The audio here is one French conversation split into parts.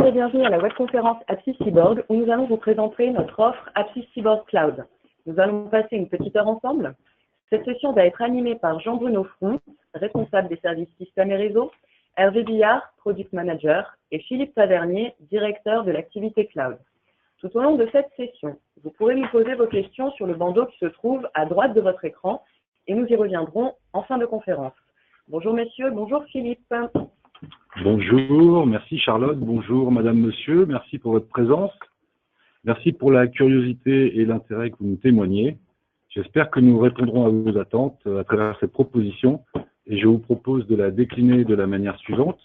et bienvenue à la webconférence Apsys Cyborg où nous allons vous présenter notre offre Apsys Cyborg Cloud. Nous allons passer une petite heure ensemble. Cette session va être animée par Jean-Bruno Front, responsable des services systèmes et réseaux, Hervé Billard, Product Manager, et Philippe Tavernier, directeur de l'activité Cloud. Tout au long de cette session, vous pourrez nous poser vos questions sur le bandeau qui se trouve à droite de votre écran et nous y reviendrons en fin de conférence. Bonjour messieurs, bonjour Philippe. Bonjour, merci Charlotte, bonjour madame, monsieur, merci pour votre présence. Merci pour la curiosité et l'intérêt que vous nous témoignez. J'espère que nous répondrons à vos attentes à travers cette proposition et je vous propose de la décliner de la manière suivante.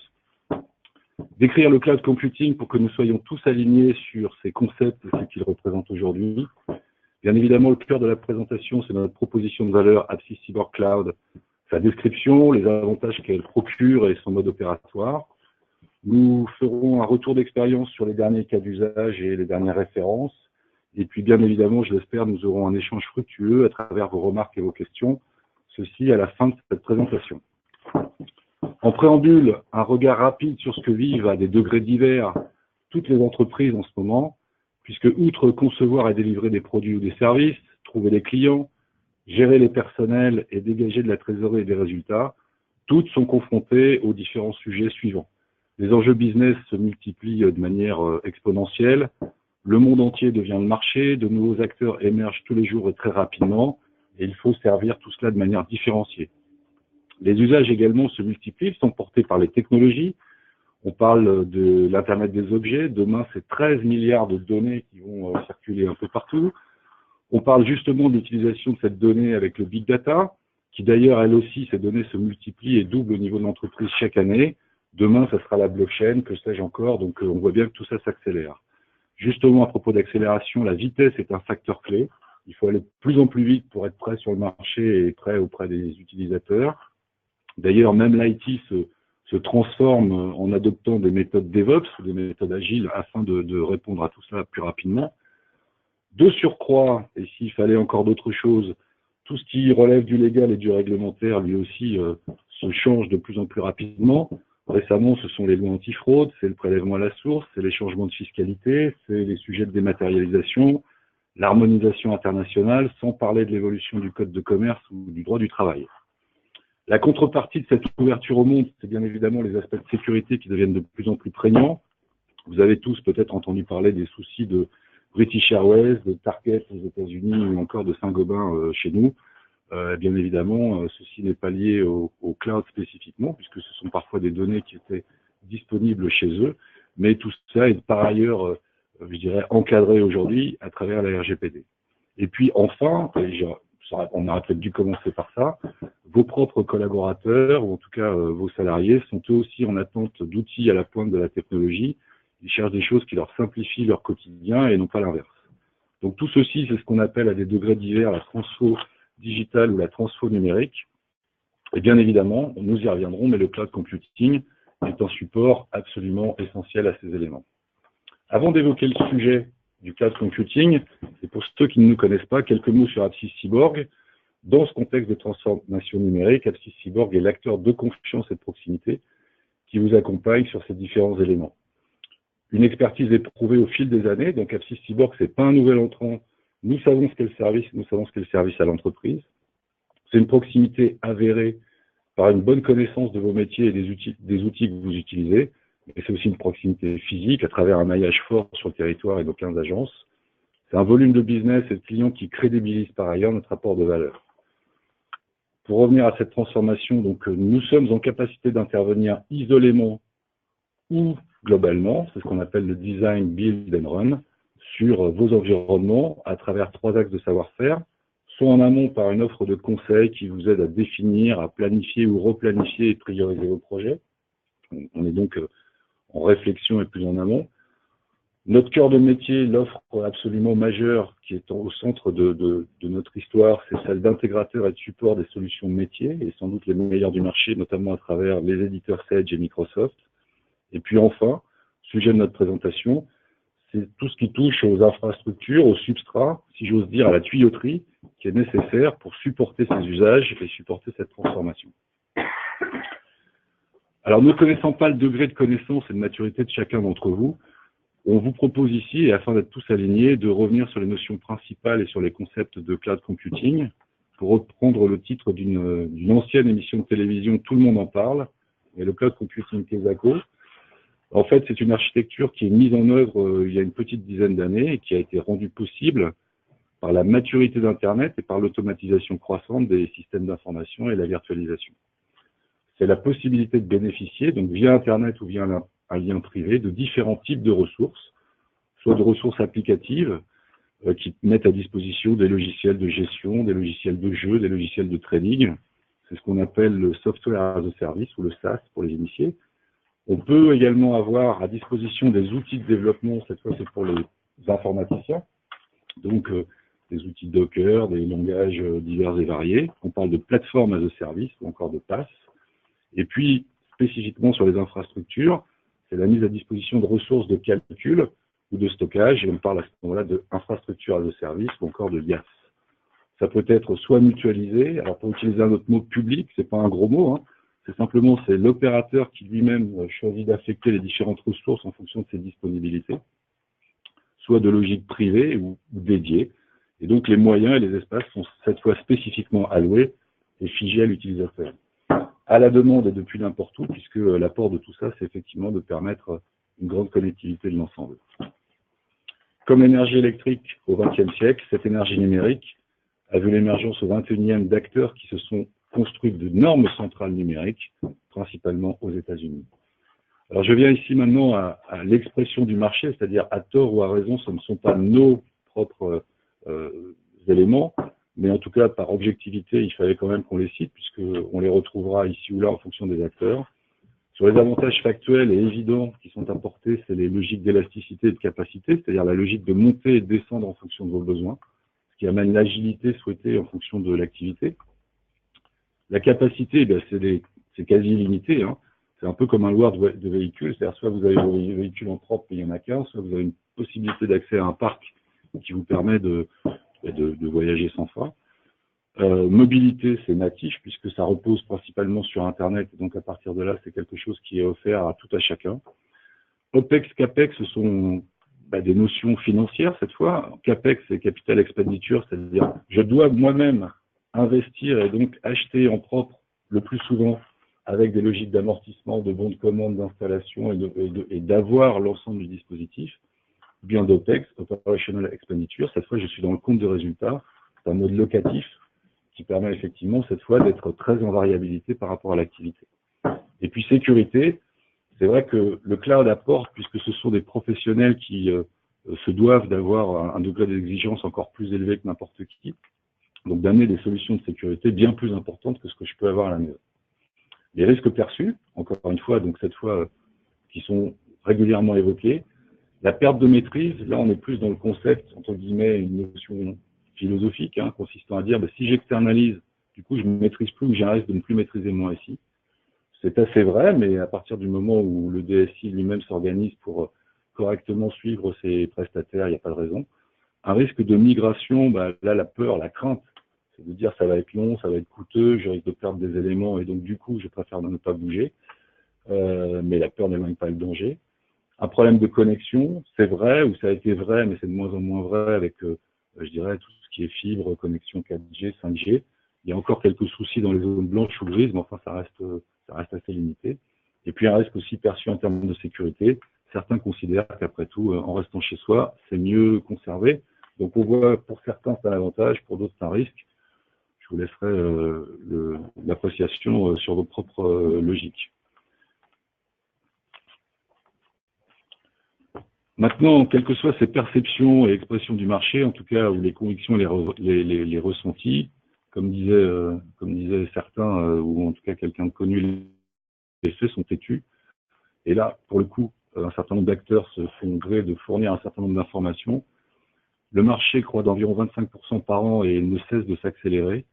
Décrire le cloud computing pour que nous soyons tous alignés sur ces concepts et ce qu'ils représentent aujourd'hui. Bien évidemment, le cœur de la présentation, c'est notre proposition de valeur Apsys Cyborg Cloud, sa description, les avantages qu'elle procure et son mode opératoire. Nous ferons un retour d'expérience sur les derniers cas d'usage et les dernières références. Et puis, bien évidemment, je l'espère, nous aurons un échange fructueux à travers vos remarques et vos questions. Ceci à la fin de cette présentation. En préambule, un regard rapide sur ce que vivent à des degrés divers toutes les entreprises en ce moment, puisque outre concevoir et délivrer des produits ou des services, trouver des clients, gérer les personnels et dégager de la trésorerie et des résultats, toutes sont confrontées aux différents sujets suivants. Les enjeux business se multiplient de manière exponentielle, le monde entier devient le marché, de nouveaux acteurs émergent tous les jours et très rapidement, et il faut servir tout cela de manière différenciée. Les usages également se multiplient, sont portés par les technologies. On parle de l'Internet des objets, demain c'est 13 milliards de données qui vont circuler un peu partout. On parle justement de l'utilisation de cette donnée avec le big data, qui d'ailleurs, elle aussi, ces données se multiplient et doublent au niveau de l'entreprise chaque année. Demain, ça sera la blockchain, que sais-je encore, donc on voit bien que tout ça s'accélère. Justement, à propos d'accélération, la vitesse est un facteur clé. Il faut aller de plus en plus vite pour être prêt sur le marché et prêt auprès des utilisateurs. D'ailleurs, même l'IT se transforme en adoptant des méthodes DevOps, des méthodes agiles, afin de répondre à tout cela plus rapidement. De surcroît, et s'il fallait encore d'autres choses, tout ce qui relève du légal et du réglementaire, lui aussi, se change de plus en plus rapidement. Récemment, ce sont les lois antifraude, c'est le prélèvement à la source, c'est les changements de fiscalité, c'est les sujets de dématérialisation, l'harmonisation internationale, sans parler de l'évolution du code de commerce ou du droit du travail. La contrepartie de cette ouverture au monde, c'est bien évidemment les aspects de sécurité qui deviennent de plus en plus prégnants. Vous avez tous peut-être entendu parler des soucis de British Airways, de Target aux États-Unis ou encore de Saint-Gobain chez nous. Bien évidemment, ceci n'est pas lié au cloud spécifiquement, puisque ce sont parfois des données qui étaient disponibles chez eux, mais tout ça est par ailleurs, je dirais, encadré aujourd'hui à travers la RGPD. Et puis enfin, on aurait peut-être dû commencer par ça, vos propres collaborateurs, ou en tout cas vos salariés, sont eux aussi en attente d'outils à la pointe de la technologie. Ils cherchent des choses qui leur simplifient leur quotidien et non pas l'inverse. Donc tout ceci, c'est ce qu'on appelle à des degrés divers la transfo digitale ou la transfo numérique. Et bien évidemment, nous y reviendrons, mais le cloud computing est un support absolument essentiel à ces éléments. Avant d'évoquer le sujet du cloud computing, et pour ceux qui ne nous connaissent pas, quelques mots sur Apsys Cyborg. Dans ce contexte de transformation numérique, Apsys Cyborg est l'acteur de confiance et de proximité qui vous accompagne sur ces différents éléments. Une expertise éprouvée au fil des années, donc Apsys Cyborg, c'est pas un nouvel entrant, nous savons ce qu'est le service, nous savons ce qu'est le service à l'entreprise. C'est une proximité avérée par une bonne connaissance de vos métiers et des outils que vous utilisez, mais c'est aussi une proximité physique à travers un maillage fort sur le territoire et nos 15 agences. C'est un volume de business et de clients qui crédibilise par ailleurs notre apport de valeur. Pour revenir à cette transformation, donc nous sommes en capacité d'intervenir isolément ou globalement, c'est ce qu'on appelle le design, build and run, sur vos environnements à travers 3 axes de savoir-faire, soit en amont par une offre de conseil qui vous aide à définir, à planifier ou replanifier et prioriser vos projets. On est donc en réflexion et plus en amont. Notre cœur de métier, l'offre absolument majeure qui est au centre de notre histoire, c'est celle d'intégrateur et de support des solutions métiers, et sans doute les meilleurs du marché, notamment à travers les éditeurs Sage et Microsoft. Et puis enfin, sujet de notre présentation, c'est tout ce qui touche aux infrastructures, aux substrats, si j'ose dire, à la tuyauterie, qui est nécessaire pour supporter ces usages et supporter cette transformation. Alors, ne connaissant pas le degré de connaissance et de maturité de chacun d'entre vous, On vous propose ici, et afin d'être tous alignés, de revenir sur les notions principales et sur les concepts de cloud computing. Pour reprendre le titre d'une ancienne émission de télévision, tout le monde en parle, et le cloud computing Quesaco. En fait, c'est une architecture qui est mise en œuvre il y a une petite dizaine d'années et qui a été rendue possible par la maturité d'Internet et par l'automatisation croissante des systèmes d'information et la virtualisation. C'est la possibilité de bénéficier, donc via Internet ou via un lien privé, de différents types de ressources, soit de ressources applicatives qui mettent à disposition des logiciels de gestion, des logiciels de jeu, des logiciels de trading. C'est ce qu'on appelle le software as a service ou le SaaS pour les initiés. On peut également avoir à disposition des outils de développement, cette fois c'est pour les informaticiens, donc des outils Docker, des langages divers et variés. On parle de plateforme as a service ou encore de PaaS. Et puis, spécifiquement sur les infrastructures, c'est la mise à disposition de ressources de calcul ou de stockage, et on parle à ce moment-là d'infrastructure as a service ou encore de IaaS. Ça peut être soit mutualisé, alors pour utiliser un autre mot public, c'est pas un gros mot, hein, c'est l'opérateur qui lui-même choisit d'affecter les différentes ressources en fonction de ses disponibilités, soit de logique privée ou dédiée. Et donc les moyens et les espaces sont cette fois spécifiquement alloués et figés à l'utilisateur. À la demande et depuis n'importe où, puisque l'apport de tout ça, c'est effectivement de permettre une grande connectivité de l'ensemble. Comme l'énergie électrique au XXe siècle, cette énergie numérique a vu l'émergence au XXIe d'acteurs qui se sont construits de normes centrales numériques, principalement aux États-Unis. Alors je viens ici maintenant à l'expression du marché, c'est-à-dire à tort ou à raison, ce ne sont pas nos propres éléments, mais en tout cas par objectivité, il fallait quand même qu'on les cite, puisqu'on les retrouvera ici ou là en fonction des acteurs. Sur les avantages factuels et évidents qui sont apportés, c'est les logiques d'élasticité et de capacité, c'est-à-dire la logique de monter et de descendre en fonction de vos besoins, ce qui amène l'agilité souhaitée en fonction de l'activité. La capacité, c'est quasi illimité, hein. C'est un peu comme un loueur de véhicules, c'est-à-dire soit vous avez vos véhicules en propre et il n'y en a qu'un, soit vous avez une possibilité d'accès à un parc qui vous permet de voyager sans frein. Mobilité, c'est natif puisque ça repose principalement sur Internet, et donc à partir de là, c'est quelque chose qui est offert à tout à chacun. OPEX, CAPEX, ce sont des notions financières cette fois. CAPEX, c'est capital expenditure, c'est-à-dire je dois moi-même investir et donc acheter en propre le plus souvent avec des logiques d'amortissement, de bons de commande, d'installation et d'avoir l'ensemble du dispositif. Bien d'OPEX, Operational Expenditure, cette fois je suis dans le compte de résultat, c'est un mode locatif qui permet effectivement cette fois d'être très en variabilité par rapport à l'activité. Et puis sécurité, c'est vrai que le cloud apporte, puisque ce sont des professionnels qui se doivent d'avoir un degré d'exigence encore plus élevé que n'importe qui, donc d'amener des solutions de sécurité bien plus importantes que ce que je peux avoir à la maison. Les risques perçus, encore une fois, donc cette fois, qui sont régulièrement évoqués. La perte de maîtrise, là on est plus dans le concept, entre guillemets, une notion philosophique, hein, consistant à dire, si j'externalise, du coup je ne maîtrise plus ou j'ai un risque de ne plus maîtriser mon SI. C'est assez vrai, mais à partir du moment où le DSI lui-même s'organise pour correctement suivre ses prestataires, il n'y a pas de raison. Un risque de migration, là la peur, la crainte, c'est de dire ça va être long, ça va être coûteux, je risque de perdre des éléments et donc du coup je préfère ne pas bouger. Mais la peur n'éloigne pas le danger. Un problème de connexion, c'est vrai, ou ça a été vrai, mais c'est de moins en moins vrai avec, je dirais, tout ce qui est fibre, connexion 4G, 5G. Il y a encore quelques soucis dans les zones blanches ou grises, mais enfin ça reste assez limité. Et puis un risque aussi perçu en termes de sécurité. Certains considèrent qu'après tout, en restant chez soi, c'est mieux conservé. Donc on voit, pour certains, c'est un avantage, pour d'autres, c'est un risque. Je vous laisserai l'appréciation sur vos propres logiques. Maintenant, quelles que soient ces perceptions et expressions du marché, en tout cas, ou les convictions et les ressentis, comme disaient certains, ou en tout cas quelqu'un de connu, les faits sont têtus. Et là, pour le coup, un certain nombre d'acteurs se font gré de fournir un certain nombre d'informations. Le marché croît d'environ 25% par an et ne cesse de s'accélérer.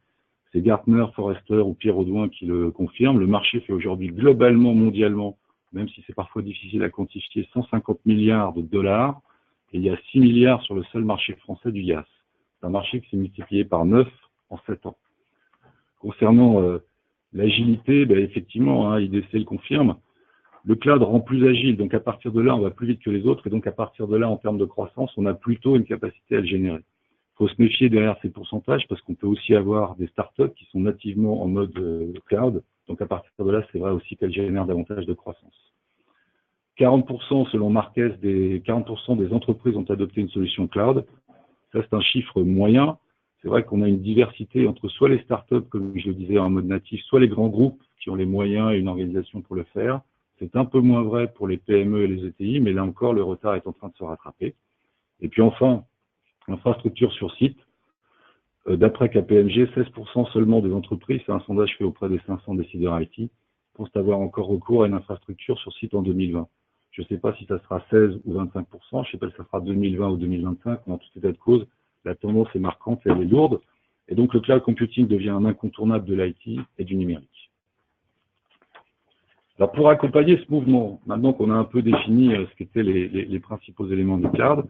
C'est Gartner, Forrester ou Pierre Audouin qui le confirment. Le marché fait aujourd'hui globalement, mondialement, même si c'est parfois difficile à quantifier, 150 milliards de dollars. Et il y a 6 milliards sur le seul marché français du IaaS. C'est un marché qui s'est multiplié par 9 en 7 ans. Concernant l'agilité, effectivement, IDC le confirme, Le cloud rend plus agile, donc à partir de là, on va plus vite que les autres, et donc à partir de là, en termes de croissance, on a plutôt une capacité à le générer. Il faut se méfier derrière ces pourcentages, parce qu'on peut aussi avoir des startups qui sont nativement en mode cloud, donc à partir de là, c'est vrai aussi qu'elles génèrent davantage de croissance. 40% selon Marques, 40% des entreprises ont adopté une solution cloud. Ça, c'est un chiffre moyen. C'est vrai qu'on a une diversité entre soit les startups, comme je le disais, en mode natif, soit les grands groupes qui ont les moyens et une organisation pour le faire. C'est un peu moins vrai pour les PME et les ETI, mais là encore, le retard est en train de se rattraper. Et puis enfin, infrastructure sur site. D'après KPMG, 16% seulement des entreprises, c'est un sondage fait auprès des 500 décideurs IT, pensent avoir encore recours à une infrastructure sur site en 2020. Je ne sais pas si ça sera 16 ou 25%, je ne sais pas si ça sera 2020 ou 2025, mais en tout état de cause, la tendance est marquante et elle est lourde. Et donc le cloud computing devient un incontournable de l'IT et du numérique. Alors pour accompagner ce mouvement, maintenant qu'on a un peu défini ce qu'étaient les principaux éléments du cloud,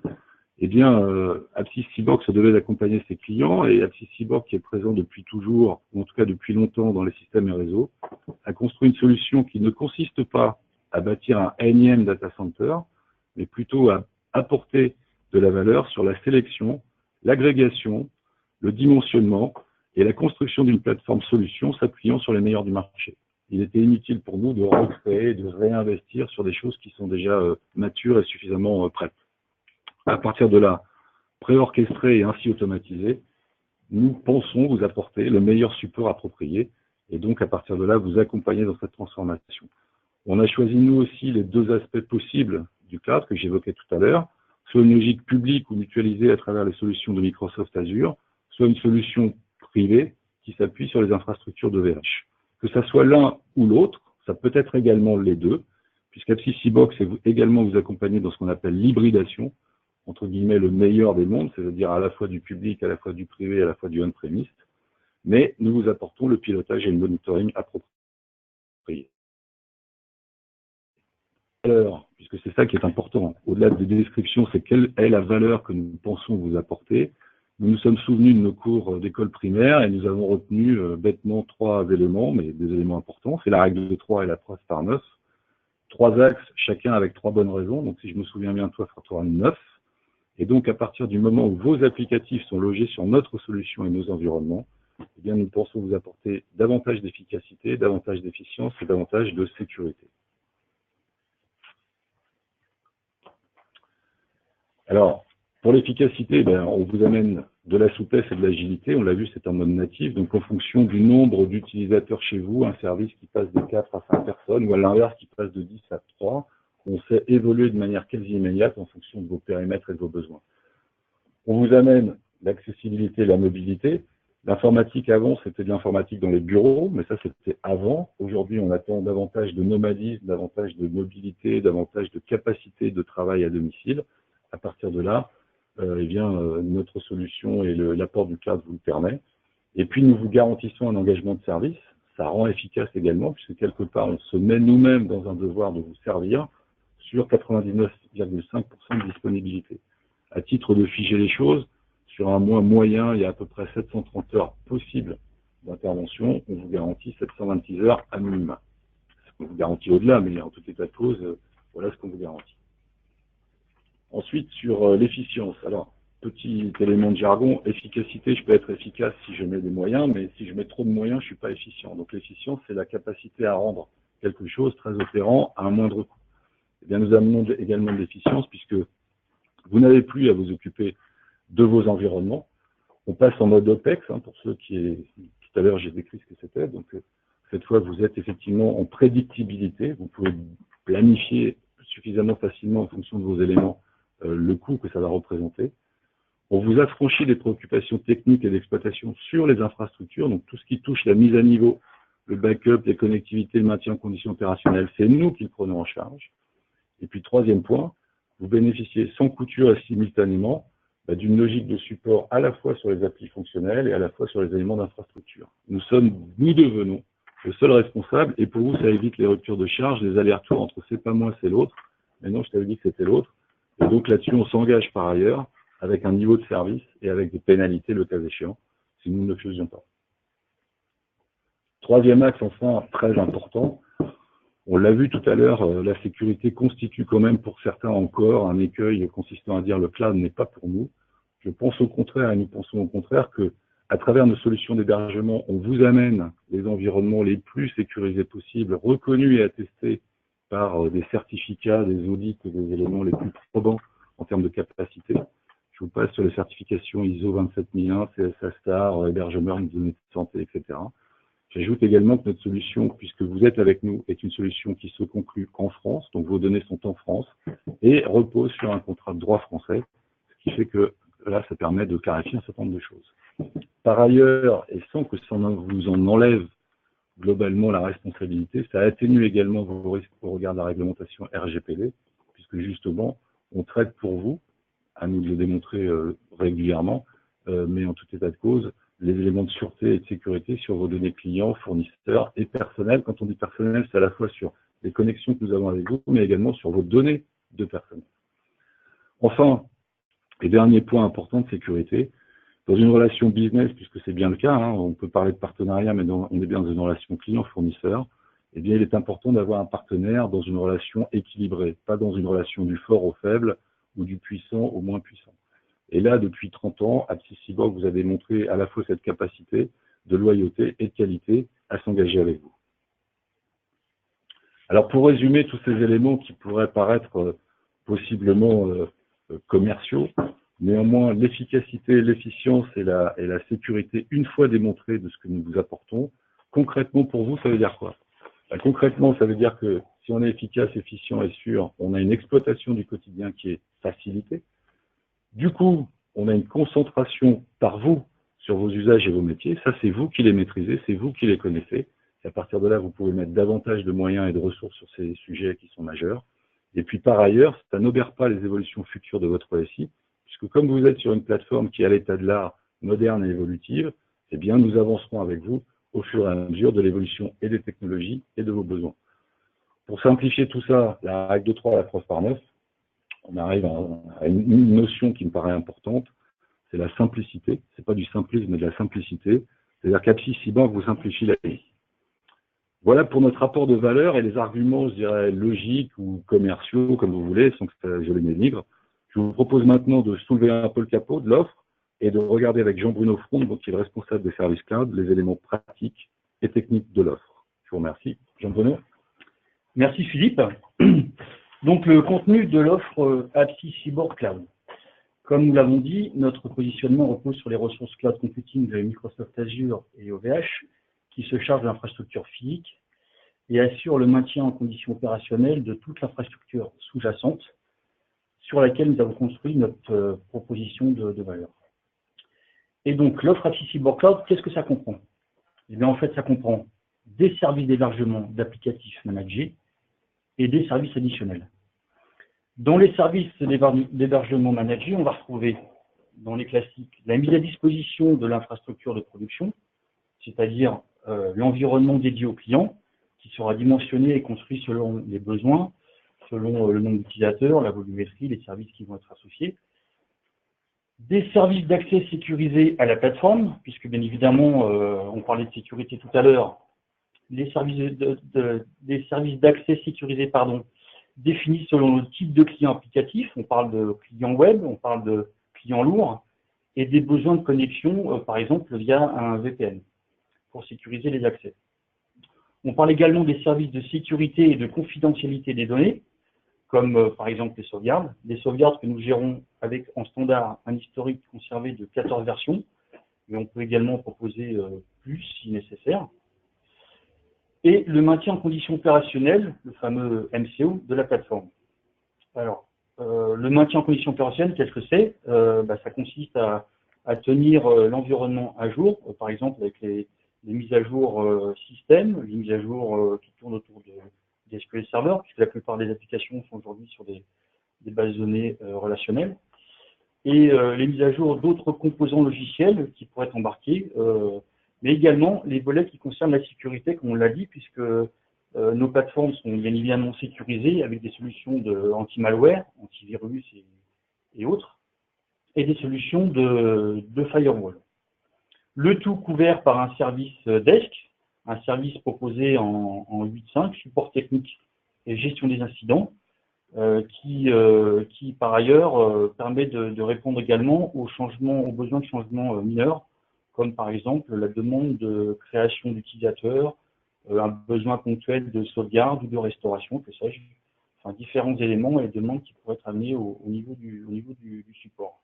eh bien, Apsys Cyborg se devait d'accompagner ses clients, et Apsys Cyborg, qui est présent depuis toujours, ou en tout cas depuis longtemps dans les systèmes et réseaux, a construit une solution qui ne consiste pas à bâtir un énième data center, mais plutôt à apporter de la valeur sur la sélection, l'agrégation, le dimensionnement et la construction d'une plateforme solution s'appuyant sur les meilleurs du marché. Il était inutile pour nous de recréer, de réinvestir sur des choses qui sont déjà matures et suffisamment prêtes. À partir de là, préorchestré et ainsi automatisé, nous pensons vous apporter le meilleur support approprié et donc à partir de là, vous accompagner dans cette transformation. On a choisi nous aussi les deux aspects possibles du cloud que j'évoquais tout à l'heure, soit une logique publique ou mutualisée à travers les solutions de Microsoft Azure, soit une solution privée qui s'appuie sur les infrastructures de VH. Que ça soit l'un ou l'autre, ça peut être également les deux, puisqu'Apsys Cyborg c'est également vous accompagner dans ce qu'on appelle l'hybridation, entre guillemets le meilleur des mondes, c'est-à-dire à la fois du public, à la fois du privé, à la fois du on-premise, mais nous vous apportons le pilotage et le monitoring approprié. Puisque c'est ça qui est important, au-delà des descriptions, c'est quelle est la valeur que nous pensons vous apporter. Nous nous sommes souvenus de nos cours d'école primaire et nous avons retenu bêtement 3 éléments, mais des éléments importants. C'est la règle de 3 et la preuve par 9. 3 axes, chacun avec 3 bonnes raisons. Donc si je me souviens bien, toi, fera 9. Et donc, à partir du moment où vos applicatifs sont logés sur notre solution et nos environnements, eh bien, nous pensons vous apporter davantage d'efficacité, davantage d'efficience et davantage de sécurité. Alors, pour l'efficacité, on vous amène de la souplesse et de l'agilité. On l'a vu, c'est un mode natif. Donc, en fonction du nombre d'utilisateurs chez vous, un service qui passe de 4 à 5 personnes, ou à l'inverse, qui passe de 10 à 3, on sait évoluer de manière quasi immédiate en fonction de vos périmètres et de vos besoins. On vous amène l'accessibilité et la mobilité. L'informatique avant, c'était de l'informatique dans les bureaux, mais ça c'était avant. Aujourd'hui, on attend davantage de nomadisme, davantage de mobilité, davantage de capacité de travail à domicile. À partir de là, notre solution et l'apport du cloud vous le permet. Et puis, nous vous garantissons un engagement de service. Ça rend efficace également, puisque quelque part, on se met nous-mêmes dans un devoir de vous servir sur 99,5% de disponibilité. À titre de figer les choses, sur un mois moyen, il y a à peu près 730 heures possibles d'intervention. On vous garantit 726 heures à minima. On vous garantit au-delà, mais en tout état de cause, voilà ce qu'on vous garantit. Ensuite, sur l'efficience. Alors, petit élément de jargon, efficacité, je peux être efficace si je mets des moyens, mais si je mets trop de moyens, je ne suis pas efficient. Donc l'efficience, c'est la capacité à rendre quelque chose très opérant à un moindre coût. Eh bien, nous amenons également de l'efficience puisque vous n'avez plus à vous occuper de vos environnements. On passe en mode OPEX, pour ceux qui, tout à l'heure, j'ai décrit ce que c'était. Donc, cette fois, vous êtes effectivement en prédictibilité. Vous pouvez planifier suffisamment facilement en fonction de vos éléments le coût que ça va représenter. On vous affranchit des préoccupations techniques et d'exploitation sur les infrastructures, donc tout ce qui touche la mise à niveau, le backup, les connectivités, le maintien en conditions opérationnelles, c'est nous qui le prenons en charge. Et puis, troisième point, vous bénéficiez sans couture et simultanément d'une logique de support à la fois sur les applis fonctionnels et à la fois sur les éléments d'infrastructure. Nous devenons le seul responsable, et pour vous, ça évite les ruptures de charge, les allers-retours entre c'est pas moi, c'est l'autre. Mais non, je t'avais dit que c'était l'autre. Et donc là-dessus, on s'engage par ailleurs avec un niveau de service et avec des pénalités le cas échéant, si nous ne le faisions pas. Troisième axe, enfin, très important, On l'a vu tout à l'heure, la sécurité constitue quand même pour certains encore un écueil consistant à dire le cloud n'est pas pour nous. Je pense au contraire, et nous pensons au contraire que à travers nos solutions d'hébergement, on vous amène les environnements les plus sécurisés possibles, reconnus et attestés par des certificats, des audits, des éléments les plus probants en termes de capacité. Je vous passe sur les certifications ISO 27001, CSA Star, hébergement, données de santé, etc. J'ajoute également que notre solution, puisque vous êtes avec nous, est une solution qui se conclut en France, donc vos données sont en France, et repose sur un contrat de droit français, ce qui fait que là, ça permet de clarifier un certain nombre de choses. Par ailleurs, et sans que ça vous en enlève globalement la responsabilité, ça atténue également vos risques au regard de la réglementation RGPD, puisque justement, on traite pour vous, à nous de le démontrer régulièrement, mais en tout état de cause, les éléments de sûreté et de sécurité sur vos données clients, fournisseurs et personnels. Quand on dit personnel, c'est à la fois sur les connexions que nous avons avec vous, mais également sur vos données de personnel. Enfin, et dernier point important de sécurité, dans une relation business, puisque c'est bien le cas, hein, on peut parler de partenariat, mais on est bien dans une relation client-fournisseur, eh bien, il est important d'avoir un partenaire dans une relation équilibrée, pas dans une relation du fort au faible ou du puissant au moins puissant. Et là, depuis 30 ans, AppSys-Cyborg vous a démontré à la fois cette capacité de loyauté et de qualité à s'engager avec vous. Alors, pour résumer tous ces éléments qui pourraient paraître possiblement commerciaux, néanmoins, l'efficacité, l'efficience et la sécurité, une fois démontrées de ce que nous vous apportons, concrètement pour vous, ça veut dire quoi? Concrètement, ça veut dire que si on est efficace, efficient et sûr, on a une exploitation du quotidien qui est facilitée. Du coup, on a une concentration par vous sur vos usages et vos métiers. Ça, c'est vous qui les maîtrisez, c'est vous qui les connaissez. Et à partir de là, vous pouvez mettre davantage de moyens et de ressources sur ces sujets qui sont majeurs. Et puis, par ailleurs, ça n'obère pas les évolutions futures de votre SI, puisque comme vous êtes sur une plateforme qui est à l'état de l'art, moderne et évolutive, eh bien, nous avancerons avec vous au fur et à mesure de l'évolution et des technologies et de vos besoins. Pour simplifier tout ça, la règle de 3 à la preuve par 9, on arrive à une notion qui me paraît importante, c'est la simplicité. C'est pas du simplisme, mais de la simplicité. C'est-à-dire qu'AppSys-Cyborg vous simplifie la vie. Voilà pour notre rapport de valeur et les arguments, je dirais, logiques ou commerciaux, comme vous voulez, sans que je les dénigre. Je vous propose maintenant de soulever un peu le capot de l'offre et de regarder avec Jean-Bruno Front, qui est le responsable des services cloud, les éléments pratiques et techniques de l'offre. Je vous remercie. Jean-Bruno. Merci Philippe. Donc le contenu de l'offre AppSys-Cyborg Cloud. Comme nous l'avons dit, notre positionnement repose sur les ressources cloud computing de Microsoft Azure et OVH qui se chargent de l'infrastructure physique et assurent le maintien en condition opérationnelle de toute l'infrastructure sous-jacente sur laquelle nous avons construit notre proposition de valeur. Et donc l'offre AppSys-Cyborg Cloud, qu'est-ce que ça comprend? Eh bien en fait, ça comprend des services d'hébergement d'applicatifs managés et des services additionnels. Dans les services d'hébergement managés, on va retrouver dans les classiques la mise à disposition de l'infrastructure de production, c'est-à-dire l'environnement dédié aux clients, qui sera dimensionné et construit selon les besoins, selon le nombre d'utilisateurs, la volumétrie, les services qui vont être associés. Des services d'accès sécurisés à la plateforme, puisque bien évidemment, on parlait de sécurité tout à l'heure, des services d'accès sécurisés, définis selon le type de client applicatif. On parle de client web, on parle de client lourd, et des besoins de connexion, par exemple, via un VPN, pour sécuriser les accès. On parle également des services de sécurité et de confidentialité des données, comme par exemple les sauvegardes que nous gérons avec en standard un historique conservé de 14 versions, mais on peut également proposer plus si nécessaire. Et le maintien en condition opérationnelle, le fameux MCO de la plateforme. Alors, le maintien en condition opérationnelle, qu'est-ce que c'est? Ça consiste à tenir l'environnement à jour, par exemple avec les mises à jour système, les mises à jour qui tournent autour des SQL Server, puisque la plupart des applications sont aujourd'hui sur des bases de données relationnelles, et les mises à jour d'autres composants logiciels qui pourraient être embarqués, mais également les volets qui concernent la sécurité, comme on l'a dit, puisque nos plateformes sont bien évidemment sécurisées avec des solutions anti-malware, antivirus et autres, et des solutions de firewall. Le tout couvert par un service desk, un service proposé en 8.5, support technique et gestion des incidents, qui par ailleurs permet de répondre également aux besoins de changement mineurs, comme par exemple la demande de création d'utilisateurs, un besoin ponctuel de sauvegarde ou de restauration, que sais-je, enfin différents éléments et demandes qui pourraient être amenés au niveau du support.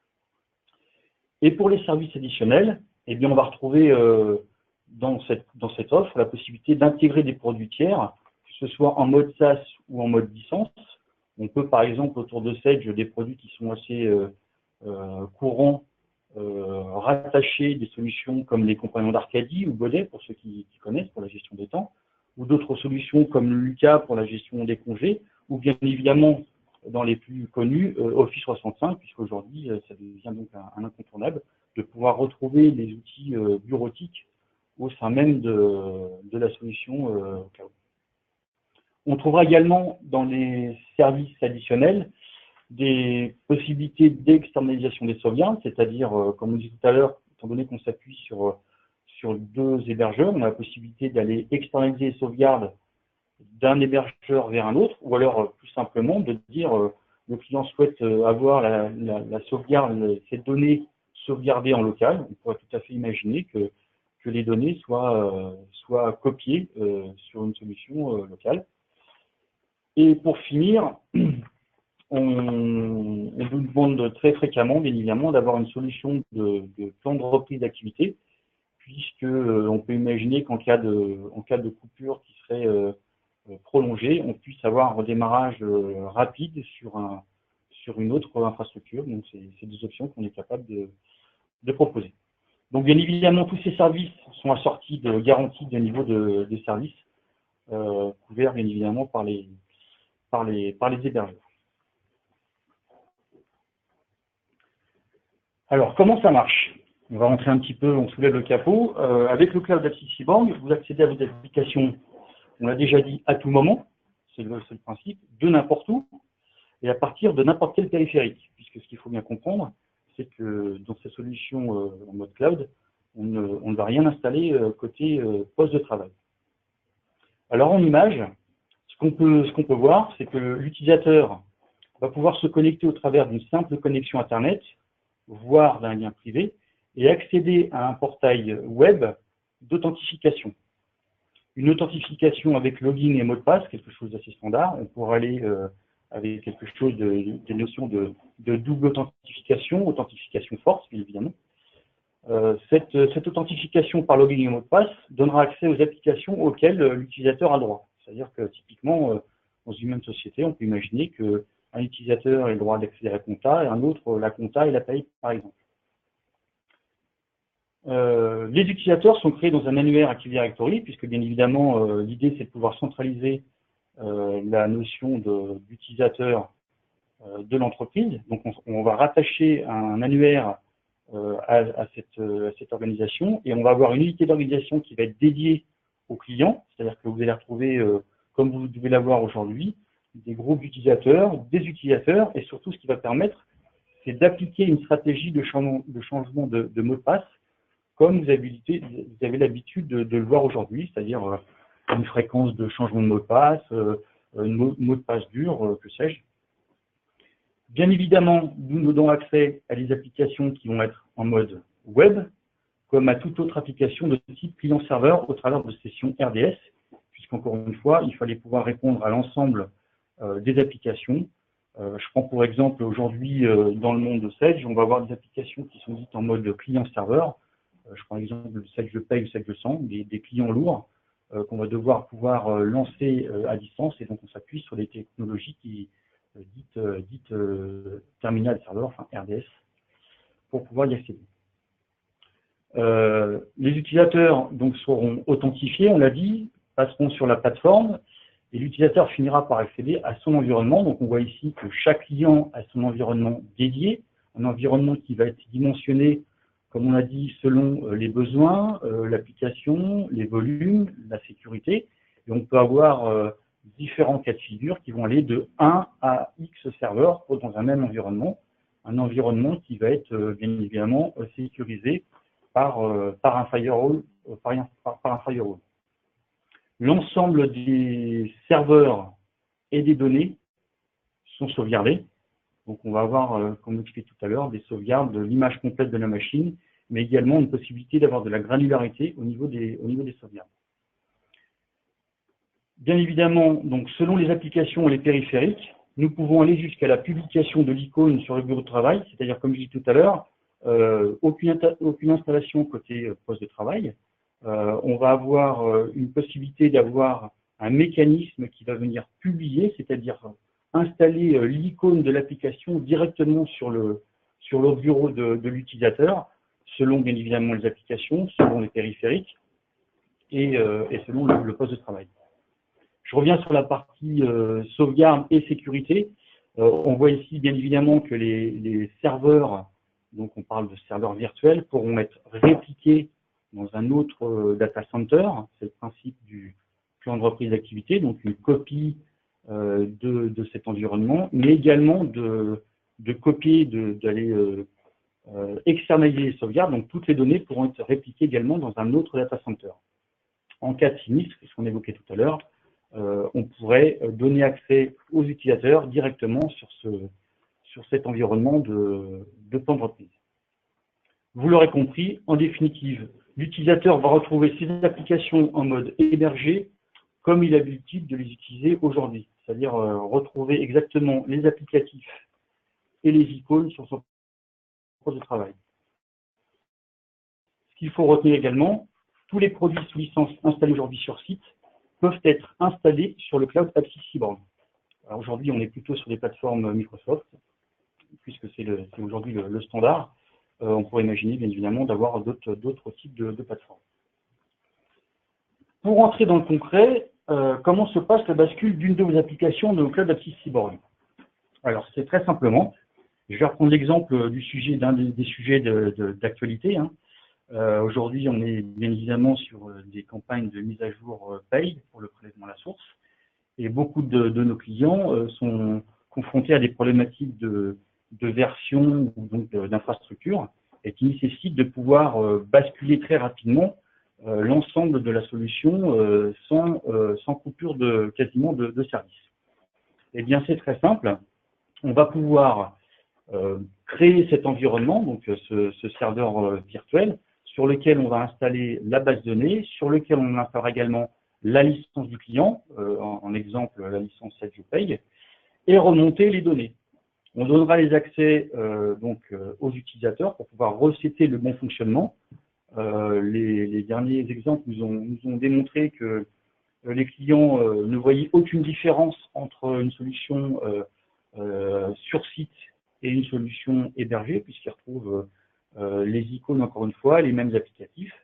Et pour les services additionnels, eh bien, on va retrouver dans cette offre la possibilité d'intégrer des produits tiers, que ce soit en mode SaaS ou en mode licence. On peut, par exemple, autour de Sage, des produits qui sont assez courants, rattacher des solutions comme les compagnons d'Arcadie ou Godet, pour ceux qui connaissent, pour la gestion des temps, ou d'autres solutions comme Lucas pour la gestion des congés, ou bien évidemment, dans les plus connus, Office 365, puisqu'aujourd'hui, ça devient donc un incontournable, de pouvoir retrouver les outils bureautiques au sein même de la solution cloud. On trouvera également dans les services additionnels des possibilités d'externalisation des sauvegardes, c'est-à-dire, comme on dit tout à l'heure, étant donné qu'on s'appuie sur 2 hébergeurs, on a la possibilité d'aller externaliser les sauvegardes d'un hébergeur vers un autre, ou alors plus simplement de dire le client souhaite avoir la sauvegarde, ces données sauvegardées en local. On pourrait tout à fait imaginer que les données soient copiées sur une solution locale. Et pour finir, on nous demande très fréquemment, bien évidemment, d'avoir une solution de plan de reprise d'activité, puisque on peut imaginer qu'en cas de coupure qui serait prolongée, on puisse avoir un redémarrage rapide sur une autre infrastructure. Donc, c'est des options qu'on est capable de proposer. Donc, bien évidemment, tous ces services sont assortis de garanties de niveau des services, couverts bien évidemment par les hébergeurs. Alors, comment ça marche? On va rentrer un petit peu, on soulève le capot. Avec le cloud Apsys Cyborg, vous accédez à vos applications, on l'a déjà dit, à tout moment, c'est le principe, de n'importe où, et à partir de n'importe quel périphérique. Puisque ce qu'il faut bien comprendre, c'est que dans ces solutions en mode cloud, on ne va rien installer côté poste de travail. Alors en image, ce qu'on peut voir, c'est que l'utilisateur va pouvoir se connecter au travers d'une simple connexion Internet, voire d'un lien privé, et accéder à un portail web d'authentification. Une authentification avec login et mot de passe, quelque chose d'assez standard. On pourra aller avec quelque chose des notions de double authentification forte, bien évidemment. Cette authentification par login et mot de passe donnera accès aux applications auxquelles l'utilisateur a droit. C'est-à-dire que typiquement, dans une même société, on peut imaginer qu'un utilisateur ait le droit d'accéder à la compta et un autre la compta et la paye, par exemple. Les utilisateurs sont créés dans un annuaire Active Directory, puisque bien évidemment, l'idée c'est de pouvoir centraliser la notion d'utilisateur de l'entreprise. Donc on va rattacher un annuaire à cette organisation, et on va avoir une unité d'organisation qui va être dédiée aux clients, c'est-à-dire que vous allez retrouver, comme vous devez l'avoir aujourd'hui, des groupes d'utilisateurs, des utilisateurs, et surtout ce qui va permettre, c'est d'appliquer une stratégie de changement de mot de passe, comme vous avez l'habitude de le voir aujourd'hui, c'est-à-dire une fréquence de changement de mot de passe, un mot de passe dur, que sais-je. Bien évidemment, nous donnons accès à des applications qui vont être en mode web, comme à toute autre application de type client-serveur au travers de sessions RDS, puisqu'encore une fois, il fallait pouvoir répondre à l'ensemble des applications. Je prends pour exemple aujourd'hui dans le monde de Sage, on va avoir des applications qui sont dites en mode client-serveur. Je prends l'exemple de Sage de Pay ou Sage de Sang, des clients lourds qu'on va devoir pouvoir lancer à distance, et donc on s'appuie sur les technologies qui dites terminal serveur, enfin RDS, pour pouvoir y accéder. Les utilisateurs donc seront authentifiés, on l'a dit, passeront sur la plateforme, et l'utilisateur finira par accéder à son environnement. Donc on voit ici que chaque client a son environnement dédié, un environnement qui va être dimensionné, comme on l'a dit, selon les besoins, l'application, les volumes, la sécurité. Et on peut avoir différents cas de figure qui vont aller de 1 à X serveurs dans un même environnement. Un environnement qui va être bien évidemment sécurisé par un firewall. L'ensemble des serveurs et des données sont sauvegardées. Donc on va avoir, comme expliqué tout à l'heure, des sauvegardes de l'image complète de la machine, mais également une possibilité d'avoir de la granularité au niveau des sauvegardes. Bien évidemment, donc selon les applications et les périphériques, nous pouvons aller jusqu'à la publication de l'icône sur le bureau de travail, c'est-à-dire, comme je dis tout à l'heure, aucune installation côté poste de travail. On va avoir une possibilité d'avoir un mécanisme qui va venir publier, c'est-à-dire installer l'icône de l'application directement sur le bureau de l'utilisateur, selon bien évidemment les applications, selon les périphériques et selon le poste de travail. Je reviens sur la partie sauvegarde et sécurité. On voit ici bien évidemment que les serveurs, donc on parle de serveurs virtuels, pourront être répliqués dans un autre data center. C'est le principe du plan de reprise d'activité, donc une copie de cet environnement, mais également de copier, d'aller externaliser les sauvegardes. Donc toutes les données pourront être répliquées également dans un autre data center. En cas de sinistre, ce qu'on évoquait tout à l'heure, on pourrait donner accès aux utilisateurs directement sur cet environnement de plan de reprise. Vous l'aurez compris, en définitive, l'utilisateur va retrouver ses applications en mode hébergé comme il a l'habitude de les utiliser aujourd'hui, c'est-à-dire retrouver exactement les applicatifs et les icônes sur son poste de travail. Ce qu'il faut retenir également, tous les produits sous licence installés aujourd'hui sur site peuvent être installés sur le cloud AppSys Cyborg. Aujourd'hui, on est plutôt sur des plateformes Microsoft, puisque c'est aujourd'hui le standard. On pourrait imaginer, bien évidemment, d'avoir d'autres types de plateformes. Pour entrer dans le concret, comment se passe la bascule d'une de vos applications dans le cloud AppSys Cyborg? Alors, c'est très simplement. Je vais reprendre l'exemple du sujet, d'un des sujets d'actualité. Aujourd'hui, on est bien évidemment sur des campagnes de mise à jour paid pour le prélèvement à la source. Et beaucoup de nos clients sont confrontés à des problématiques de version ou donc d'infrastructure et qui nécessitent de pouvoir basculer très rapidement l'ensemble de la solution sans coupure quasiment de service. Eh bien, c'est très simple. On va pouvoir créer cet environnement, donc ce serveur virtuel, sur lequel on va installer la base de données, sur lequel on installera également la licence du client, en exemple la licence 7GPay, et remonter les données. On donnera les accès aux utilisateurs pour pouvoir recéter le bon fonctionnement. Les derniers exemples nous ont démontré que les clients ne voyaient aucune différence entre une solution sur site et une solution hébergée, puisqu'ils retrouvent les icônes, encore une fois, les mêmes applicatifs.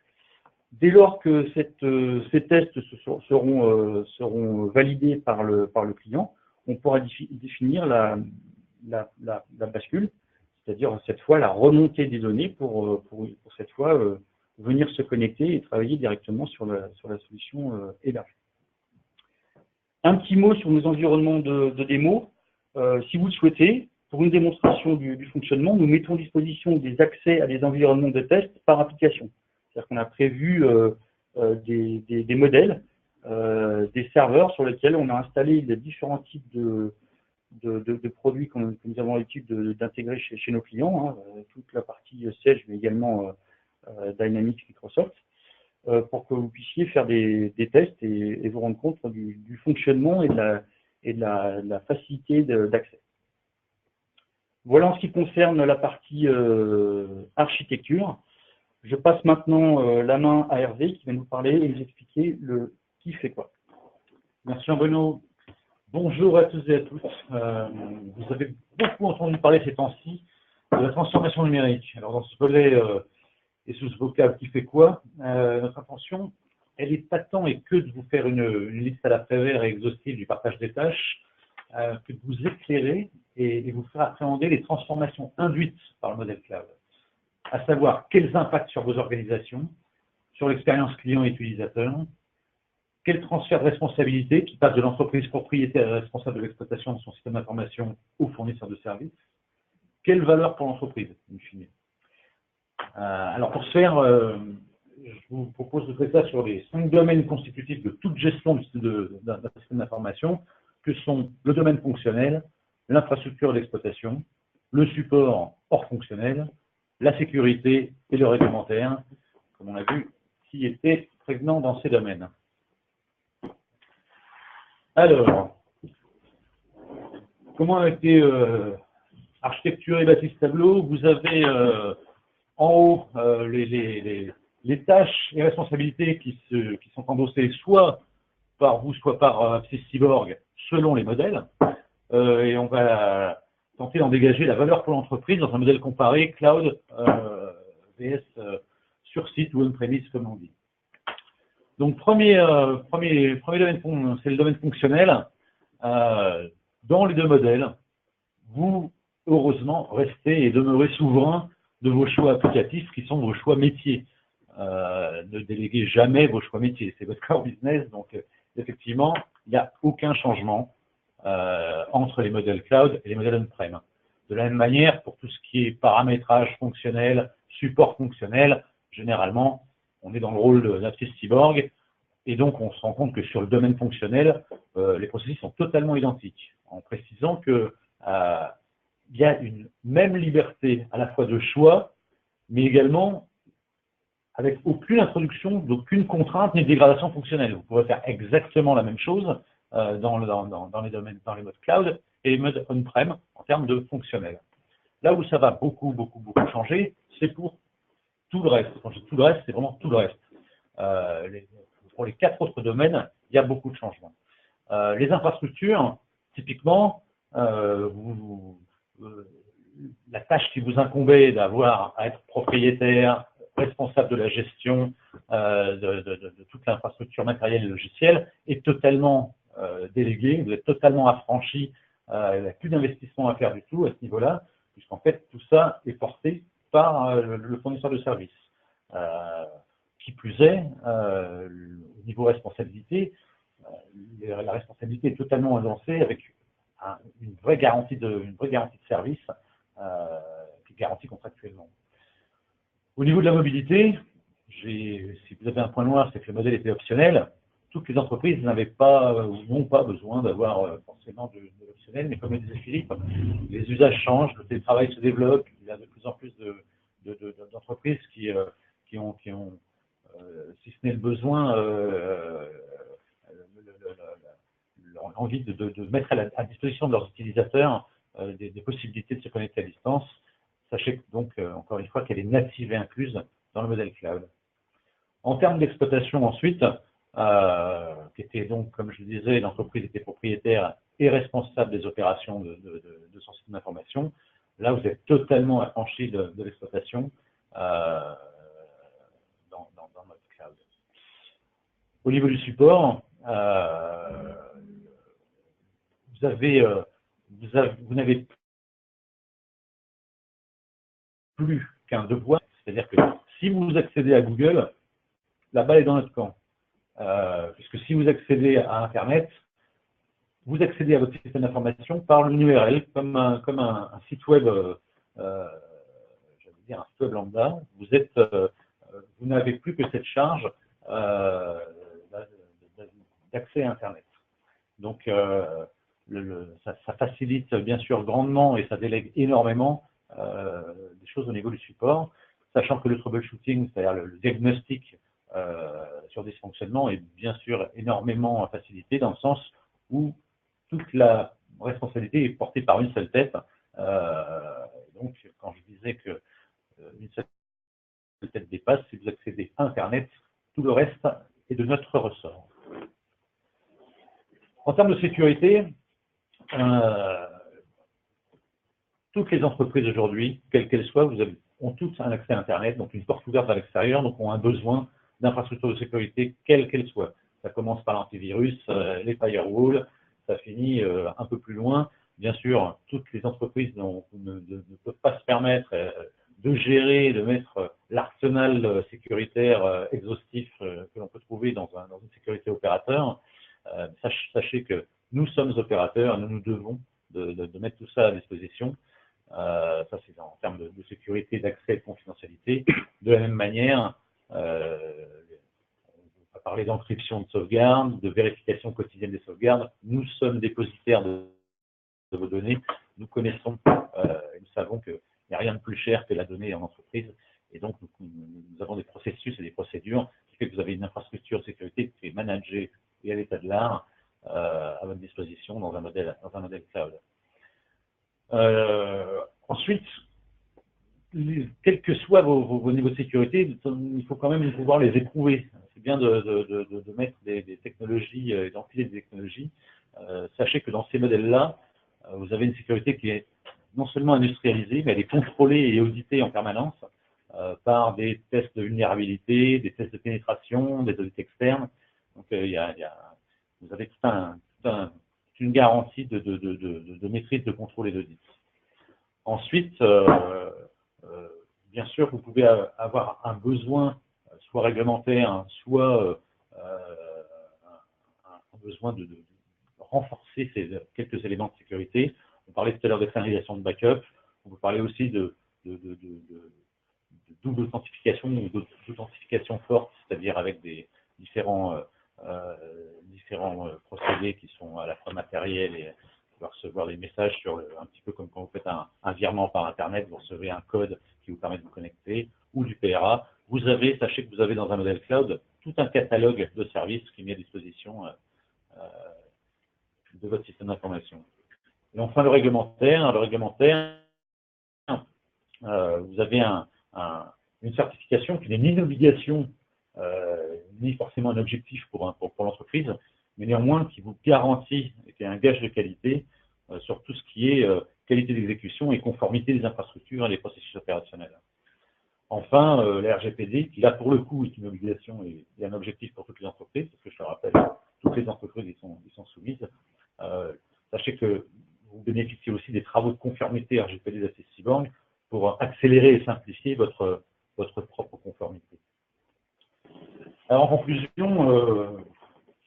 Dès lors que ces tests seront validés par le client, on pourra définir la bascule, c'est-à-dire cette fois la remontée des données pour cette fois venir se connecter et travailler directement sur la solution hébergée. Un petit mot sur nos environnements de démo. Si vous le souhaitez, pour une démonstration du fonctionnement, nous mettons à disposition des accès à des environnements de test par application. C'est-à-dire qu'on a prévu des modèles, des serveurs sur lesquels on a installé les différents types de produits que nous avons l'habitude d'intégrer chez nos clients, toute la partie Sage, mais également Dynamics Microsoft, pour que vous puissiez faire des tests et vous rendre compte du fonctionnement et de la facilité d'accès. Voilà en ce qui concerne la partie architecture. Je passe maintenant la main à Hervé qui va nous parler et nous expliquer le qui fait quoi. Merci Jean-Bruno. Bonjour à tous et à toutes. Vous avez beaucoup entendu parler ces temps-ci de la transformation numérique. Alors dans ce volet et sous ce vocable qui fait quoi, notre intention, elle est pas tant et que de vous faire une liste à la Prévert et exhaustive du partage des tâches, que de vous éclairer et vous faire appréhender les transformations induites par le modèle cloud. À savoir quels impacts sur vos organisations, sur l'expérience client et utilisateur, quel transfert de responsabilité qui passe de l'entreprise propriétaire et responsable de l'exploitation de son système d'information au fournisseur de services, quelle valeur pour l'entreprise, in fine. Alors pour ce faire, je vous propose de faire ça sur les 5 domaines constitutifs de toute gestion d'un système d'information. que sont le domaine fonctionnel, l'infrastructure d'exploitation, le support hors fonctionnel, la sécurité et le réglementaire, comme on a vu, qui étaient prégnants dans ces domaines. Alors, comment a été architecturé Baptiste Tableau? Vous avez en haut les tâches et responsabilités qui sont endossées soit par vous, soit par Apsys Cyborg, selon les modèles. Et on va tenter d'en dégager la valeur pour l'entreprise dans un modèle comparé cloud vs sur site ou on-premise, comme on dit. Donc, premier domaine, c'est le domaine fonctionnel. Dans les deux modèles, vous, heureusement, restez et demeurez souverain de vos choix applicatifs qui sont vos choix métiers. Ne déléguez jamais vos choix métiers, c'est votre core business, donc effectivement, il n'y a aucun changement entre les modèles cloud et les modèles on-prem. De la même manière, pour tout ce qui est paramétrage fonctionnel, support fonctionnel, généralement, on est dans le rôle d'Apsys Cyborg, et donc on se rend compte que sur le domaine fonctionnel, les processus sont totalement identiques, en précisant que il y a une même liberté à la fois de choix, mais également avec aucune introduction d'aucune contrainte ni dégradation fonctionnelle. Vous pourrez faire exactement la même chose dans les modes cloud et les modes on-prem en termes de fonctionnel. Là où ça va beaucoup changer, c'est pour tout le reste. Quand je dis tout le reste, c'est vraiment tout le reste. Pour les 4 autres domaines, il y a beaucoup de changements. Les infrastructures, typiquement, la tâche qui vous incombait d'avoir à être propriétaire, responsable de la gestion de toute l'infrastructure matérielle et logicielle est totalement déléguée, vous êtes totalement affranchi, il n'y a plus d'investissement à faire du tout à ce niveau-là, puisqu'en fait tout ça est porté par le fournisseur de services. Qui plus est, au niveau responsabilité, la responsabilité est totalement agencée avec une vraie garantie de service qui est garantie contractuellement. Au niveau de la mobilité, si vous avez un point noir, c'est que le modèle était optionnel. Toutes les entreprises n'avaient pas ou n'ont pas besoin d'avoir forcément de l'optionnel, mais comme le disait Philippe, les usages changent, le télétravail se développe, il y a de plus en plus d'entreprises qui ont si ce n'est le besoin, l'envie de mettre à disposition de leurs utilisateurs des possibilités de se connecter à distance. Sachez donc, encore une fois, qu'elle est native et incluse dans le modèle cloud. En termes d'exploitation ensuite, qui était donc, comme je le disais, l'entreprise était propriétaire et responsable des opérations de son système d'information. Là, vous êtes totalement affranchi de l'exploitation dans notre cloud. Au niveau du support, vous n'avez plus qu'un devoir, c'est-à-dire que si vous accédez à Google, la balle est dans notre camp. Puisque si vous accédez à Internet, vous accédez à votre système d'information par une URL, comme un site web, j'allais dire un site web lambda. Vous n'avez plus que cette charge d'accès à Internet. Donc, ça facilite bien sûr grandement et ça délègue énormément des choses au niveau du support, sachant que le troubleshooting, c'est-à-dire le diagnostic sur dysfonctionnement, est bien sûr énormément facilité dans le sens où toute la responsabilité est portée par une seule tête. Donc, quand je disais que une seule tête dépasse, si vous accédez à Internet, tout le reste est de notre ressort. En termes de sécurité, toutes les entreprises aujourd'hui, quelles qu'elles soient, ont toutes un accès à Internet, donc une porte ouverte à l'extérieur, donc ont un besoin d'infrastructures de sécurité, quelles qu'elles soient. Ça commence par l'antivirus, les firewalls, ça finit un peu plus loin. Bien sûr, toutes les entreprises ne peuvent pas se permettre de gérer, de mettre l'arsenal sécuritaire exhaustif que l'on peut trouver dans une sécurité opérateur. Sachez que nous sommes opérateurs, nous nous devons de mettre tout ça à disposition. Ça, c'est en termes de sécurité, d'accès et de confidentialité. De la même manière, on va parler d'encryption de sauvegarde, de vérification quotidienne des sauvegardes. Nous sommes dépositaires de vos données. Nous connaissons, nous savons qu'il n'y a rien de plus cher que la donnée en entreprise. Et donc, nous avons des processus et des procédures qui fait que vous avez une infrastructure de sécurité qui est managée et à l'état de l'art à votre disposition dans un modèle cloud. Ensuite, quels que soient vos niveaux de sécurité, il faut quand même pouvoir les éprouver. C'est bien de mettre des technologies, d'empiler des technologies. Sachez que dans ces modèles-là, vous avez une sécurité qui est non seulement industrialisée, mais elle est contrôlée et auditée en permanence par des tests de vulnérabilité, des tests de pénétration, des audits externes. Donc, vous avez une garantie de maîtrise, de contrôle et d'audit. Ensuite, bien sûr, vous pouvez avoir un besoin, soit réglementaire, soit un besoin de renforcer quelques éléments de sécurité. On parlait tout à l'heure d'externalisation de backup. On peut parler aussi de double authentification ou d'authentification forte, c'est-à-dire avec des différents procédés qui sont à la fois matériels et vous recevoir des messages un petit peu comme quand vous faites un virement par Internet, vous recevez un code qui vous permet de vous connecter, ou du PRA. Sachez que vous avez dans un modèle cloud tout un catalogue de services qui est mis à disposition de votre système d'information. Et enfin, le réglementaire, vous avez une certification qui n'est ni une obligation, ni forcément un objectif pour l'entreprise, mais néanmoins qui vous garantit, et qui est un gage de qualité sur tout ce qui est qualité d'exécution et conformité des infrastructures et des processus opérationnels. Enfin, la RGPD, qui là pour le coup est une obligation et un objectif pour toutes les entreprises, parce que je le rappelle, toutes les entreprises y sont soumises. Sachez que vous bénéficiez aussi des travaux de conformité RGPD d'Access Cyborg pour accélérer et simplifier votre propre conformité. Alors en conclusion,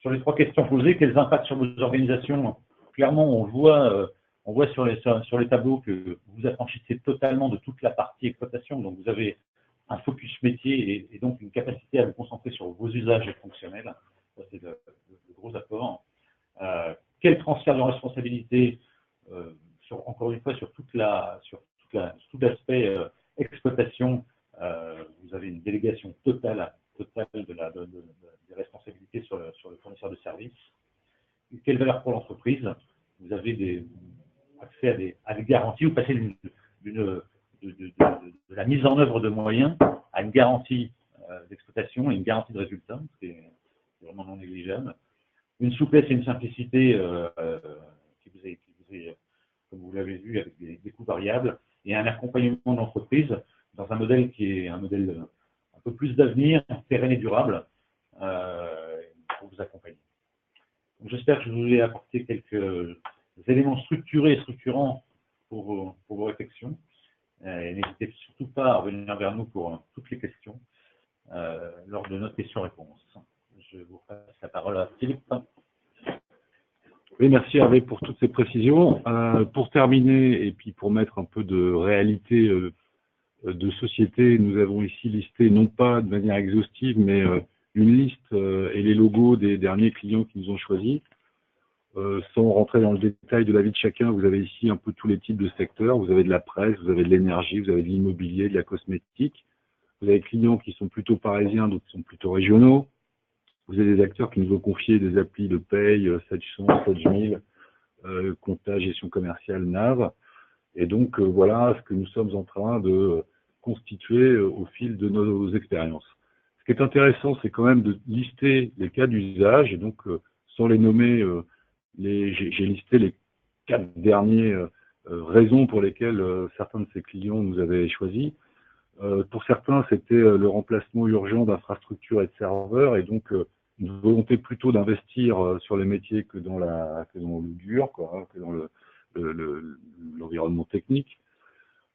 sur les trois questions posées, quels impacts sur vos organisations? Clairement, on voit sur les tableaux que vous affranchissez totalement de toute la partie exploitation, donc vous avez un focus métier et donc une capacité à vous concentrer sur vos usages fonctionnels. Ça, c'est le gros apport. Quel transfert de responsabilité, encore une fois, sur tout l'aspect exploitation, vous avez une délégation totale des responsabilités sur le fournisseur de services. Quelle valeur pour l'entreprise? Vous avez accès à des garanties, vous passez de la mise en œuvre de moyens à une garantie d'exploitation et une garantie de résultat, c'est vraiment non négligeable. Une souplesse et une simplicité qui vous est, comme vous l'avez vu, avec des coûts variables, et un accompagnement d'entreprise dans un modèle qui est un modèle un peu plus d'avenir, pérenne et durable, pour vous accompagner. J'espère que je vous ai apporté quelques éléments structurés et structurants pour vos réflexions. N'hésitez surtout pas à revenir vers nous pour toutes les questions lors de notre question-réponse. Je vous passe la parole à Philippe. Oui, merci Hervé pour toutes ces précisions. Pour terminer, et puis pour mettre un peu de réalité de société, nous avons ici listé, non pas de manière exhaustive, mais une liste et les logos des derniers clients qui nous ont choisis. Sans rentrer dans le détail de la vie de chacun, vous avez ici un peu tous les types de secteurs. Vous avez de la presse, vous avez de l'énergie, vous avez de l'immobilier, de la cosmétique. Vous avez des clients qui sont plutôt parisiens, d'autres qui sont plutôt régionaux. Vous avez des acteurs qui nous ont confié des applis de paye, Satchson, Satchmill, compta, gestion commerciale, NAV. Et donc, voilà ce que nous sommes en train de constituer au fil de nos expériences. Ce qui est intéressant, c'est quand même de lister les cas d'usage. Et donc, sans les nommer, j'ai listé les 4 dernières raisons pour lesquelles certains de ces clients nous avaient choisis. Pour certains, c'était le remplacement urgent d'infrastructures et de serveurs, et donc une volonté plutôt d'investir sur les métiers que dans le dur, que dans l'environnement technique.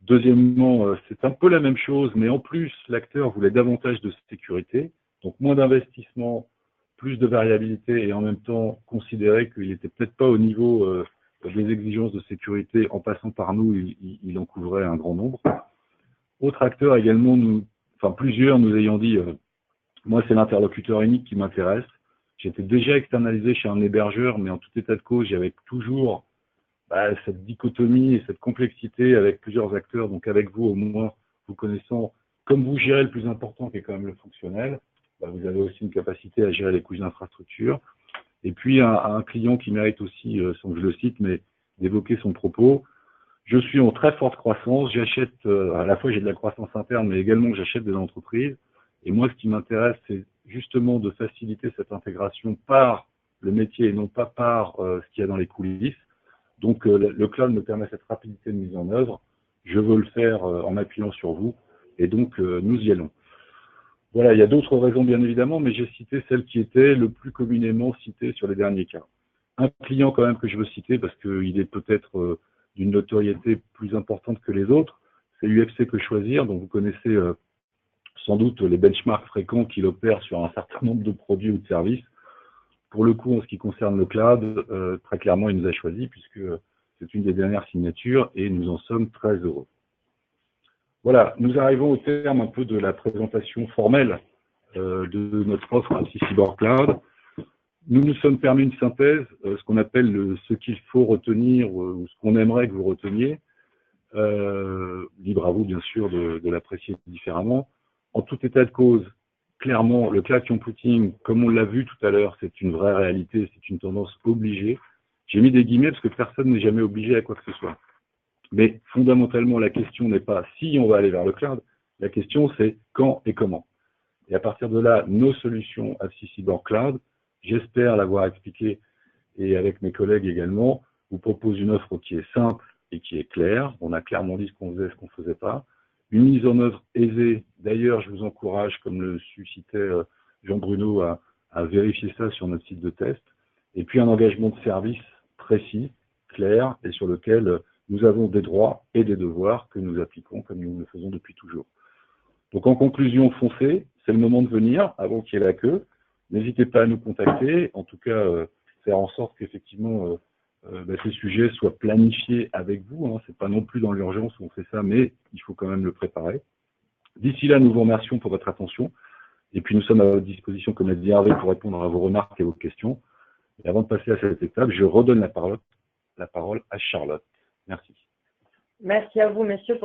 Deuxièmement, c'est un peu la même chose, mais en plus, l'acteur voulait davantage de sécurité, donc moins d'investissement, plus de variabilité, et en même temps considérer qu'il n'était peut-être pas au niveau des exigences de sécurité. En passant par nous, il en couvrait un grand nombre. Autre acteur également, plusieurs nous ayant dit Moi, c'est l'interlocuteur unique qui m'intéresse. J'étais déjà externalisé chez un hébergeur, mais en tout état de cause, j'avais toujours cette dichotomie et cette complexité avec plusieurs acteurs. Donc avec vous, au moins, vous connaissant, comme vous gérez le plus important qui est quand même le fonctionnel, vous avez aussi une capacité à gérer les couches d'infrastructure. Et puis un client qui mérite aussi, sans que je le cite, mais d'évoquer son propos. Je suis en très forte croissance, j'achète, à la fois j'ai de la croissance interne, mais également j'achète des entreprises. Et moi, ce qui m'intéresse, c'est justement de faciliter cette intégration par le métier et non pas par ce qu'il y a dans les coulisses. Donc le cloud me permet cette rapidité de mise en œuvre. Je veux le faire en m'appuyant sur vous. Et donc nous y allons. Voilà, il y a d'autres raisons bien évidemment, mais j'ai cité celle qui était le plus communément citée sur les derniers cas. Un client quand même que je veux citer parce qu'il est peut-être d'une notoriété plus importante que les autres, c'est UFC Que Choisir, dont vous connaissez sans doute les benchmarks fréquents qu'il opère sur un certain nombre de produits ou de services. Pour le coup, en ce qui concerne le cloud, très clairement, il nous a choisi puisque c'est une des dernières signatures et nous en sommes très heureux. Voilà, nous arrivons au terme un peu de la présentation formelle de notre offre AppSys Cyborg Cloud. Nous nous sommes permis une synthèse, ce qu'on appelle ce qu'il faut retenir ou ce qu'on aimerait que vous reteniez. Libre à vous, bien sûr, de l'apprécier différemment. En tout état de cause, clairement, le cloud computing, comme on l'a vu tout à l'heure, c'est une vraie réalité, c'est une tendance obligée. J'ai mis des guillemets parce que personne n'est jamais obligé à quoi que ce soit. Mais fondamentalement, la question n'est pas si on va aller vers le cloud, la question c'est quand et comment. Et à partir de là, nos solutions AppSys Cyborg Cloud, j'espère l'avoir expliqué et avec mes collègues également, vous propose une offre qui est simple et qui est claire. On a clairement dit ce qu'on faisait, ce qu'on ne faisait pas. Une mise en œuvre aisée. D'ailleurs, je vous encourage, comme le suscitait Jean-Bruno, à vérifier ça sur notre site de test. Et puis un engagement de service précis, clair, et sur lequel nous avons des droits et des devoirs que nous appliquons comme nous le faisons depuis toujours. Donc en conclusion, foncez, c'est le moment de venir avant qu'il y ait la queue. N'hésitez pas à nous contacter, en tout cas faire en sorte qu'effectivement ces sujets soient planifiés avec vous. Hein. C'est pas non plus dans l'urgence où on fait ça, mais il faut quand même le préparer. D'ici là, nous vous remercions pour votre attention. Et puis nous sommes à votre disposition, comme l'a dit Hervé, pour répondre à vos remarques et vos questions. Et avant de passer à cette étape, je redonne la parole à Charlotte. Merci. Merci à vous, messieurs.